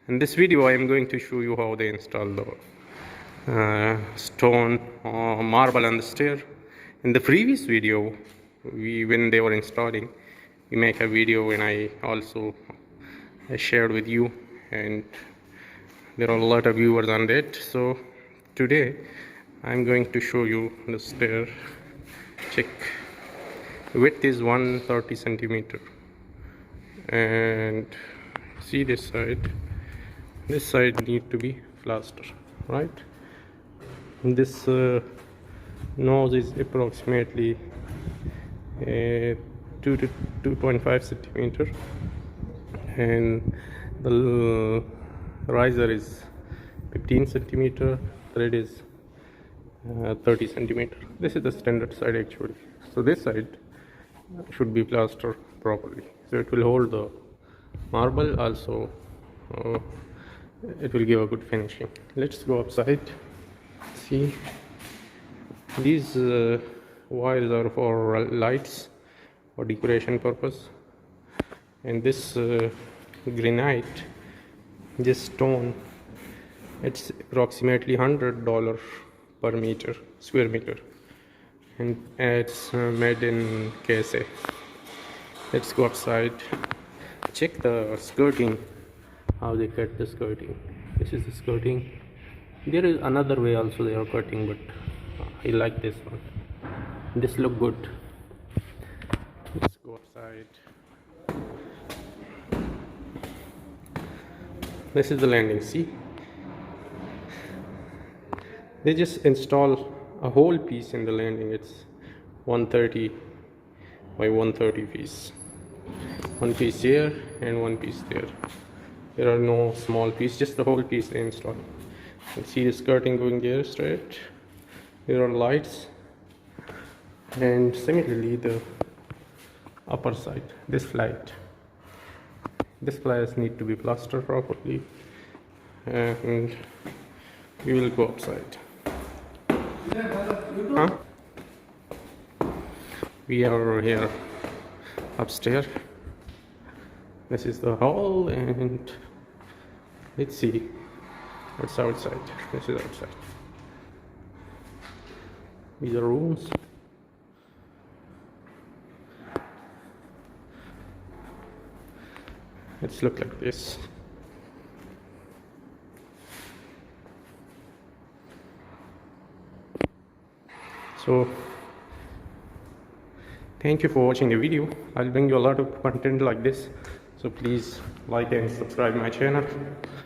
In this video I am going to show you how they install the stone or marble on the stair. In the previous video, when they were installing, we make a video and I also shared with you, and there are a lot of viewers on that. So today I'm going to show you the stair. Check, width is 130 centimeter, and see this side need to be plaster, right? This nose is approximately 2 to 2.5 centimeter, and the riser is 15 centimeter, thread is 30 centimeter. This is the standard side actually. So this side should be plastered properly, so it will hold the marble. Also it will give a good finishing. Let's go upside. See, these wires are for lights or decoration purpose, and this granite, this stone, it's approximately $100 per square meter, and it's made in KSA. Let's go upside. Check the skirting, how they cut the skirting. This is the skirting. There is another way also they are cutting, but I like this one. This look good. Let's go upside. This is the landing. See, they just install a whole piece in the landing. It's 130 by 130 piece. One piece here and one piece there. There are no small piece, just the whole piece they install. You see the skirting going there straight. There are lights, and similarly the upper side, this flights need to be plastered properly, and we will go upside. We are here upstairs. This is the hall, and let's see what's outside. This is outside. These are rooms. Let's look like this. So thank you for watching the video. I'll bring you a lot of content like this, so please like and subscribe my channel.